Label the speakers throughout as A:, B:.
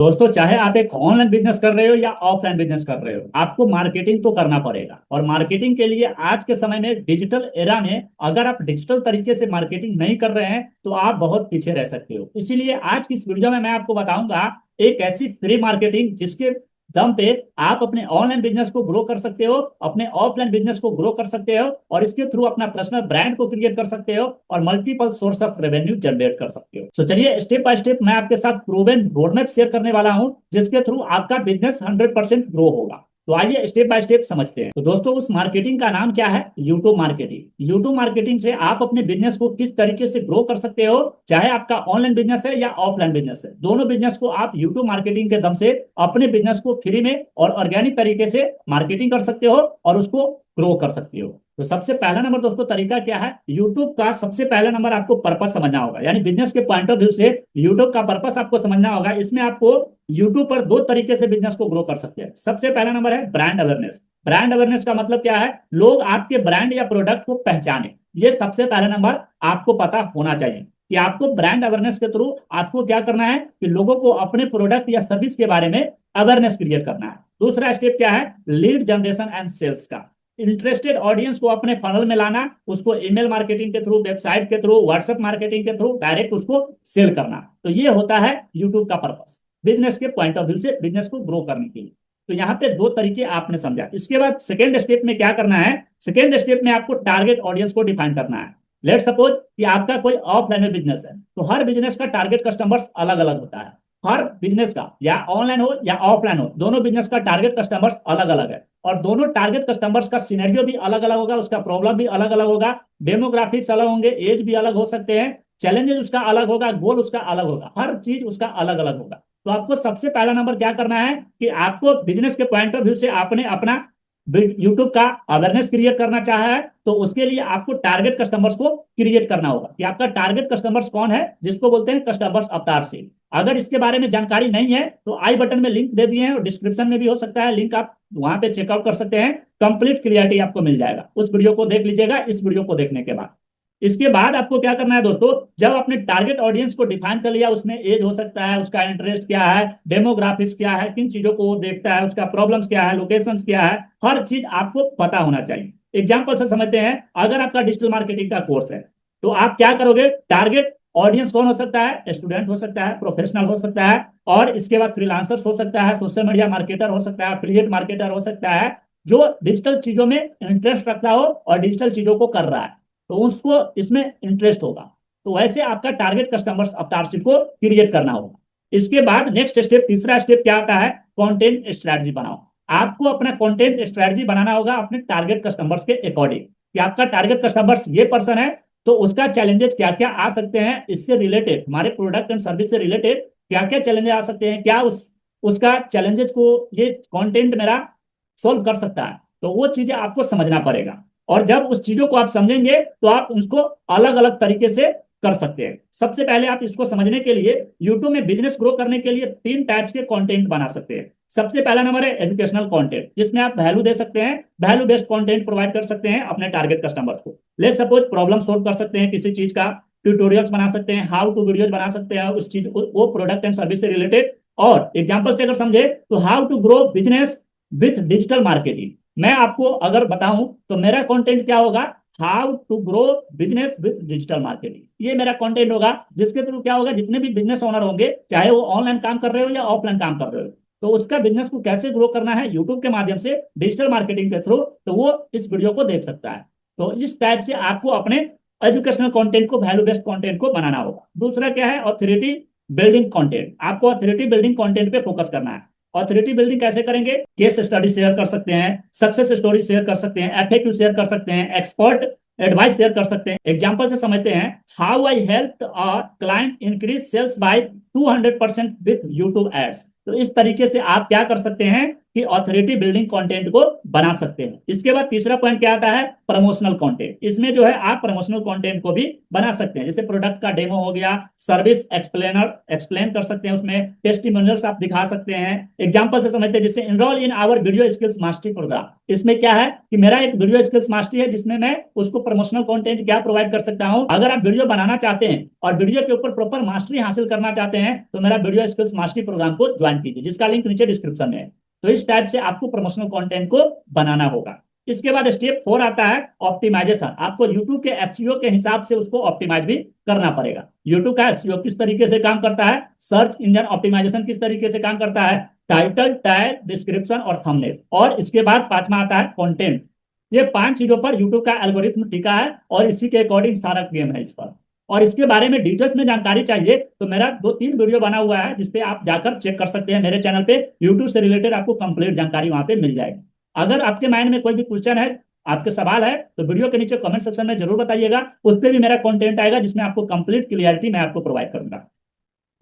A: दोस्तों, चाहे आप एक ऑनलाइन बिजनेस कर रहे हो या ऑफलाइन बिजनेस कर रहे हो, आपको मार्केटिंग तो करना पड़ेगा। और मार्केटिंग के लिए आज के समय में, डिजिटल एरा में, अगर आप डिजिटल तरीके से मार्केटिंग नहीं कर रहे हैं तो आप बहुत पीछे रह सकते हो। इसीलिए आज की इस वीडियो में मैं आपको बताऊंगा एक ऐसी फ्री मार्केटिंग जिसके दम पे आप अपने ऑनलाइन बिजनेस को ग्रो कर सकते हो, अपने ऑफलाइन बिजनेस को ग्रो कर सकते हो, और इसके थ्रू अपना पर्सनल ब्रांड को क्रिएट कर सकते हो और multiple source of revenue generate कर सकते हो। तो चलिए, स्टेप बाय स्टेप मैं आपके साथ प्रूवन रोडमैप शेयर करने वाला हूं जिसके थ्रू आपका बिजनेस 100% ग्रो होगा। तो आइए स्टेप बाय स्टेप समझते हैं। तो दोस्तों, उस मार्केटिंग का नाम क्या है? YouTube marketing. यूट्यूब मार्केटिंग से आप अपने बिजनेस को किस तरीके से ग्रो कर सकते हो, चाहे आपका ऑनलाइन बिजनेस है या ऑफलाइन बिजनेस है, दोनों बिजनेस को आप यूट्यूब मार्केटिंग के दम से अपने बिजनेस को फ्री में और ऑर्गेनिक तरीके से मार्केटिंग कर सकते हो और उसको ग्रो कर सकते हो। तो सबसे पहला नंबर दोस्तों, तरीका क्या है? यूट्यूब का सबसे पहला नंबर आपको पर्पस समझना होगा, यानी बिजनेस के पॉइंट ऑफ व्यू से यूट्यूब का पर्पस आपको समझना होगा। इसमें आपको यूट्यूब पर दो तरीके से बिजनेस को ग्रो कर सकते हैं। सबसे पहला नंबर है ब्रांड अवेयरनेस। ब्रांड अवेयरनेस का मतलब क्या है? लोग आपके ब्रांड या प्रोडक्ट को पहचाने। ये सबसे पहला नंबर आपको पता होना चाहिए कि आपको ब्रांड अवेयरनेस के थ्रू आपको क्या करना है कि लोगों को अपने प्रोडक्ट या सर्विस के बारे में अवेयरनेस क्रिएट करना है। दूसरा स्टेप क्या है? लीड जनरेशन एंड सेल्स का। इंटरेस्टेड ऑडियंस को अपने फनल में लाना, उसको ईमेल मार्केटिंग के थ्रू, वेबसाइट के थ्रू, व्हाट्सएप मार्केटिंग के थ्रू डायरेक्ट उसको सेल करना। तो ये होता है यूट्यूब का पर्पस, बिजनेस के पॉइंट ऑफ व्यू से बिजनेस को ग्रो करने के लिए। तो यहाँ पे दो तरीके आपने समझा। इसके बाद सेकेंड स्टेप में क्या करना है? सेकेंड स्टेप में आपको टारगेट ऑडियंस को डिफाइन करना है। लेट सपोज कि आपका कोई ऑफलाइन में बिजनेस है, तो हर बिजनेस का टारगेट कस्टमर्स अलग अलग होता है। हर बिजनेस का, या ऑनलाइन हो या ऑफलाइन हो, दोनों बिजनेस का टारगेट कस्टमर्स अलग अलग है। और दोनों टारगेट कस्टमर्स का सिनेरियो भी अलग अलग होगा, उसका प्रॉब्लम भी अलग अलग होगा, डेमोग्राफिक्स अलग होंगे, एज भी अलग हो सकते हैं, चैलेंजेस उसका अलग होगा, गोल उसका अलग होगा, हर चीज उसका अलग अलग होगा। तो आपको सबसे पहला नंबर क्या करना है कि आपको बिजनेस के पॉइंट ऑफ व्यू से आपने अपना यूट्यूब का अवेयरनेस क्रिएट करना चाहा है, तो उसके लिए आपको टारगेट कस्टमर्स को क्रिएट करना होगा कि आपका टारगेट कस्टमर्स कौन है, जिसको बोलते हैं कस्टमर्स अवतार से। अगर इसके बारे में जानकारी नहीं है तो आई बटन में लिंक दे दिए हैं और डिस्क्रिप्शन में भी हो सकता है लिंक, आप वहां पे चेकआउट कर सकते हैं। कंप्लीट क्लियरिटी आपको मिल जाएगा, उस वीडियो को देख लीजिएगा इस वीडियो को देखने के बाद। इसके बाद आपको क्या करना है दोस्तों, जब आपने टारगेट ऑडियंस को डिफाइन कर लिया, उसमें एज हो सकता है, उसका इंटरेस्ट क्या है, डेमोग्राफिक्स क्या है, किन चीजों को वो देखता है, उसका प्रॉब्लम्स क्या है, लोकेशंस क्या है, हर चीज आपको पता होना चाहिए। एग्जाम्पल से समझते हैं, अगर आपका डिजिटल मार्केटिंग का कोर्स है तो आप क्या करोगे? टारगेट ऑडियंस कौन हो सकता है? स्टूडेंट हो सकता है, प्रोफेशनल हो सकता है, और इसके बाद फ्रीलांसर्स हो सकता है, सोशल मीडिया मार्केटर हो सकता है, एफिलिएट मार्केटर हो सकता है, जो डिजिटल चीजों में इंटरेस्ट रखता हो और डिजिटल चीजों को कर रहा है, तो उसको इसमें इंटरेस्ट होगा। तो वैसे आपका टारगेट कस्टमर्स अवतारशिप को क्रिएट करना होगा। इसके बाद नेक्स्ट स्टेप, तीसरा स्टेप क्या आता है? कंटेंट स्ट्रेटजी बनाओ। आपको अपना कंटेंट स्ट्रेटजी बनाना होगा अपने टारगेट कस्टमर्स के अकॉर्डिंग, कि आपका टारगेट कस्टमर्स ये पर्सन है तो उसका चैलेंजेस क्या क्या आ सकते हैं, इससे रिलेटेड, हमारे प्रोडक्ट एंड सर्विस से रिलेटेड क्या क्या चैलेंजेस आ सकते हैं, क्या उसका चैलेंजेस को ये कंटेंट मेरा सोल्व कर सकता है। तो वो चीजें आपको समझना पड़ेगा। और जब उस चीजों को आप समझेंगे तो आप उसको अलग अलग तरीके से कर सकते हैं। सबसे पहले आप इसको समझने के लिए यूट्यूब में बिजनेस ग्रो करने के लिए तीन टाइप्स के कंटेंट बना सकते हैं। सबसे पहला नंबर है एजुकेशनल कंटेंट, जिसमें आप वैल्यू दे सकते हैं, वैल्यू बेस्ड कंटेंट प्रोवाइड कर सकते हैं अपने टारगेट कस्टमर्स को। ले सपोज प्रॉब्लम सोल्व कर सकते हैं किसी चीज का, ट्यूटोरियल्स बना सकते हैं, हाउ टू वीडियोज बना सकते हैं उस चीज, वो प्रोडक्ट एंड सर्विस से रिलेटेड। और एग्जाम्पल से अगर समझे तो how to grow business with digital marketing. मैं आपको अगर बताऊं तो मेरा कंटेंट क्या होगा? How to grow business with digital marketing, ये मेरा कंटेंट होगा। जिसके थ्रू क्या होगा, जितने भी बिजनेस ओनर होंगे, चाहे वो ऑनलाइन काम कर रहे हो या ऑफलाइन काम कर रहे हो, तो उसका बिजनेस को कैसे ग्रो करना है यूट्यूब के माध्यम से डिजिटल मार्केटिंग के थ्रू, तो वो इस वीडियो को देख सकता है। तो इस टाइप से आपको अपने एजुकेशनल कंटेंट को, वैल्यू बेस्ड कंटेंट को बनाना होगा। दूसरा क्या है? Authority building content. आपको ऑथोरिटी बिल्डिंग कंटेंट पे फोकस करना है। ऑथोरिटी बिल्डिंग कैसे करेंगे? केस स्टडी शेयर कर सकते हैं, सक्सेस स्टोरी शेयर कर सकते हैं, एफएक्यू शेयर कर सकते हैं, एक्सपर्ट एडवाइस शेयर कर सकते हैं। एग्जांपल से समझते हैं, how I help a client increase sales by 200% with YouTube ads. तो इस तरीके से आप क्या कर सकते हैं कि ऑथोरिटी बिल्डिंग कंटेंट को बना सकते हैं। इसके बाद तीसरा पॉइंट क्या आता है, प्रमोशनल कंटेंट। इसमें जो है आप प्रमोशनल कंटेंट को भी बना सकते हैं, जैसे प्रोडक्ट का डेमो हो गया, सर्विस एक्सप्लेन कर सकते हैं, उसमें टेस्टिमोनियल्स आप दिखा सकते हैं। एग्जांपल से समझते हैं, जैसे enrol in our video skills mastery programme. इसमें क्या है कि मेरा एक वीडियो स्किल्स मास्टरी है, जिसमें मैं उसको प्रमोशनल कंटेंट क्या प्रोवाइड कर सकता हूं। अगर आप वीडियो बनाना चाहते हैं और वीडियो के ऊपर प्रॉपर मास्टरी हासिल करना चाहते हैं तो मेरा वीडियो स्किल्स मास्टरी प्रोग्राम को ज्वाइन कीजिए, जिसका लिंक नीचे डिस्क्रिप्शन में है। तो इस टाइप से आपको प्रमोशनल कंटेंट को बनाना होगा। इसके बाद स्टेप 4 आता है ऑप्टिमाइजेशन। आपको यूट्यूब के एसईओ के हिसाब से उसको ऑप्टिमाइज भी करना पड़ेगा। यूट्यूब का एसईओ किस तरीके से काम करता है, सर्च इंजन ऑप्टिमाइजेशन किस तरीके से काम करता है, टाइटल, टैग, डिस्क्रिप्शन और थंबनेल। और इसके बाद पांचवा आता है कंटेंट। ये 5 चीजों पर यूट्यूब का एल्गोरिथम टिका है और इसी के अकॉर्डिंग सारा गेम है इस पर। और इसके बारे में डिटेल्स में जानकारी चाहिए तो मेरा 2-3 वीडियो बना हुआ है, जिसपे आप जाकर चेक कर सकते हैं। मेरे चैनल पे यूट्यूब से रिलेटेड आपको कंप्लीट जानकारी वहां पे मिल जाएगी। अगर आपके माइंड में कोई भी क्वेश्चन है, आपके सवाल है, तो वीडियो के नीचे कमेंट सेक्शन में जरूर बताइएगा। उस पर भी मेरा कंटेंट आएगा, जिसमें आपको कंप्लीट क्लियरिटी मैं आपको प्रोवाइड करूंगा।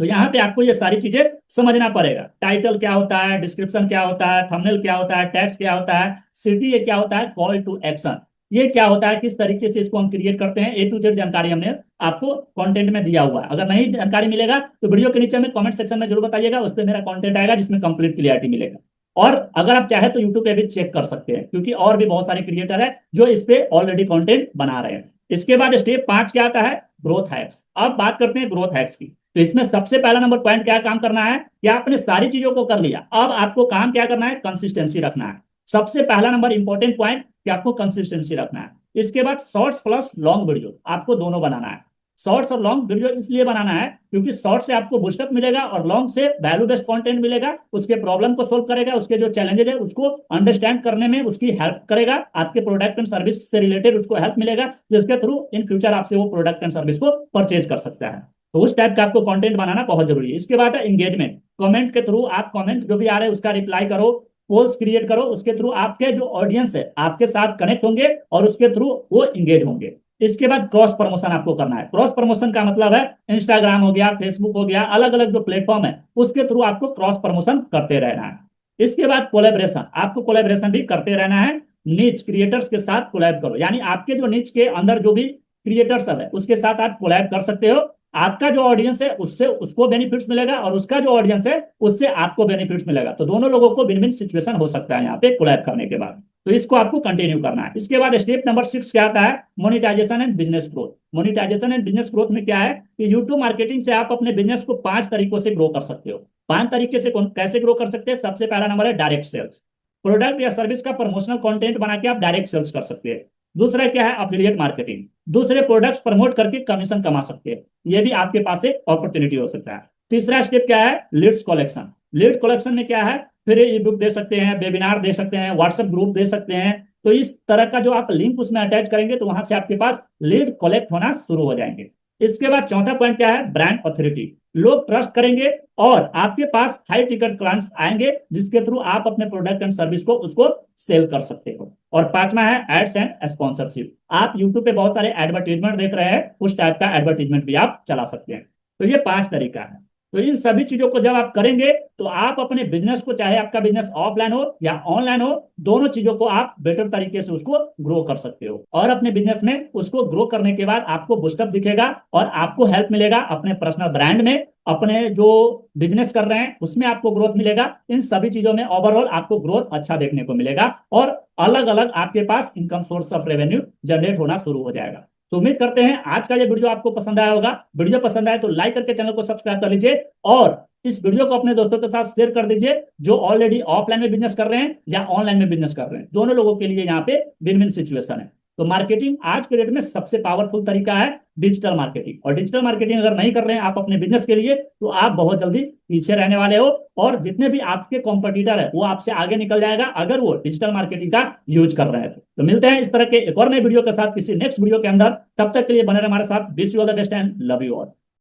A: तो यहाँ पे आपको ये सारी चीजें समझना पड़ेगा। टाइटल क्या होता है, डिस्क्रिप्शन क्या होता है, थंबनेल क्या होता है, टेक्स्ट क्या होता है, सिटी ये क्या होता है, कॉल टू एक्शन ये क्या होता है, किस तरीके से इसको हम क्रिएट करते हैं, A to Z जानकारी हमने आपको कंटेंट में दिया हुआ है। अगर नहीं जानकारी मिलेगा तो वीडियो के नीचे में कमेंट सेक्शन में जरूर बताइएगा, उस पर मेरा कंटेंट आएगा, जिसमें कंप्लीट क्लियरिटी मिलेगा। और अगर आप चाहे तो यूट्यूब पे भी चेक कर सकते हैं, क्योंकि और भी बहुत सारे क्रिएटर है जो इस पे ऑलरेडी कंटेंट बना रहे हैं। इसके बाद स्टेप 5 क्या आता है, ग्रोथ हैक्स। अब बात करते हैं ग्रोथ हैक्स की। तो इसमें सबसे पहला नंबर पॉइंट क्या काम करना है कि आपने सारी चीजों को कर लिया, अब आपको काम क्या करना है, कंसिस्टेंसी रखना है। सबसे पहला नंबर इंपॉर्टेंट पॉइंट कि आपको कंसिस्टेंसी रखना है। इसके बाद शॉर्ट्स प्लस लॉन्ग वीडियो आपको दोनों बनाना है। शॉर्ट्स और लॉन्ग वीडियो इसलिए बनाना है क्योंकि शॉर्ट से आपको बूस्टअप मिलेगा और लॉन्ग से वैल्यू बेस्ड कंटेंट मिलेगा, उसके प्रॉब्लम को सोल्व करेगा, उसके जो चैलेंजेस है उसको अंडरस्टैंड करने में उसकी हेल्प करेगा, आपके प्रोडक्ट एंड सर्विस से रिलेटेड उसको हेल्प मिलेगा, जिसके थ्रू इन फ्यूचर आपसे वो प्रोडक्ट एंड सर्विस को परचेज कर सकता है। तो उस टाइप का आपको कंटेंट बनाना बहुत जरूरी है। इसके बाद है एंगेजमेंट। कमेंट के थ्रू आप कमेंट जो भी आ रहे हैं उसका रिप्लाई करो, पोल्स क्रिएट करो, उसके थ्रू आपके जो ऑडियंस है आपके साथ कनेक्ट होंगे और उसके थ्रू वो इंगेज होंगे। इसके बाद क्रॉस प्रमोशन आपको करना है। क्रॉस प्रमोशन का मतलब है इंस्टाग्राम हो गया, फेसबुक हो गया, अलग अलग जो प्लेटफॉर्म है उसके थ्रू आपको क्रॉस प्रमोशन करते रहना है। इसके बाद कोलैबोरेशन, आपको कोलैबोरेशन भी करते रहना है। नीच क्रिएटर्स के साथ कोलैब करो, यानी आपके जो नीच के अंदर जो भी क्रिएटर्स है उसके साथ आप कोलैब कर सकते हो। आपका जो ऑडियंस है उससे उसको बेनिफिट्स मिलेगा और उसका जो ऑडियंस है उससे आपको बेनिफिट्स मिलेगा। तो दोनों लोगों को विन विन सिचुएशन हो सकता है यहाँ पे कोलैब करने के बाद। तो इसको आपको कंटिन्यू करना है। इसके बाद स्टेप नंबर 6 क्या आता है, monetisation and business growth. Monetisation and business growth में क्या है कि यूट्यूब मार्केटिंग से आप अपने बिजनेस को 5 तरीकों से ग्रो कर सकते हो। 5 तरीके से कैसे ग्रो कर सकते हैं, सबसे पहला नंबर है डायरेक्ट सेल्स। प्रोडक्ट या सर्विस का प्रमोशनल कंटेंट बना के आप डायरेक्ट सेल्स कर सकते हैं। दूसरा क्या है, अफिलिएट मार्केटिंग। दूसरे प्रोडक्ट्स प्रमोट करके कमीशन कमा सकते हैं, ये भी आपके पास एक अपॉर्चुनिटी हो सकता है। तीसरा स्टेप क्या है, लीड्स कलेक्शन। लीड कलेक्शन में क्या है, फिर ई बुक दे सकते हैं, वेबिनार दे सकते हैं, व्हाट्सएप ग्रुप दे सकते हैं। तो इस तरह का जो आप लिंक उसमें अटैच करेंगे तो वहां से आपके पास लीड कलेक्ट होना शुरू हो जाएंगे। इसके बाद चौथा पॉइंट क्या है, ब्रांड ऑथोरिटी। लोग ट्रस्ट करेंगे और आपके पास हाई टिकट क्लाइंट्स आएंगे, जिसके थ्रू आप अपने प्रोडक्ट एंड सर्विस को उसको सेल कर सकते हो। और पांचवा है एड्स एंड स्पॉन्सरशिप। आप यूट्यूब पे बहुत सारे एडवर्टीजमेंट देख रहे हैं, उस टाइप का एडवर्टीजमेंट भी आप चला सकते हैं। तो ये 5 तरीका है। तो इन सभी चीजों को जब आप करेंगे तो आप अपने बिजनेस को, चाहे आपका बिजनेस ऑफलाइन हो या ऑनलाइन हो, दोनों चीजों को आप बेटर तरीके से उसको ग्रो कर सकते हो। और अपने बिजनेस में उसको ग्रो करने के बाद आपको बूस्टअप दिखेगा और आपको हेल्प मिलेगा अपने पर्सनल ब्रांड में, अपने जो बिजनेस कर रहे हैं उसमें आपको ग्रोथ मिलेगा। इन सभी चीजों में ओवरऑल आपको ग्रोथ अच्छा देखने को मिलेगा और अलग अलग आपके पास income source of revenue generate होना शुरू हो जाएगा। तो उम्मीद करते हैं आज का ये वीडियो आपको पसंद आया होगा। वीडियो पसंद आए तो लाइक करके चैनल को सब्सक्राइब कर लीजिए और इस वीडियो को अपने दोस्तों के साथ शेयर कर दीजिए जो ऑलरेडी ऑफलाइन में बिजनेस कर रहे हैं या ऑनलाइन में बिजनेस कर रहे हैं। दोनों लोगों के लिए यहाँ पे विन विन सिचुएशन है। तो मार्केटिंग आज के डेट में सबसे पावरफुल तरीका है डिजिटल मार्केटिंग। और डिजिटल मार्केटिंग अगर नहीं कर रहे हैं आप अपने बिजनेस के लिए तो आप बहुत जल्दी पीछे रहने वाले हो और जितने भी आपके कॉम्पिटिटर है वो आपसे आगे निकल जाएगा अगर वो डिजिटल मार्केटिंग का यूज कर रहे हैं। तो मिलते हैं इस तरह के एक और नए वीडियो के साथ किसी नेक्स्ट वीडियो के अंदर। तब तक के लिए बने रहे हमारे साथ। Wish you all the best and love you all.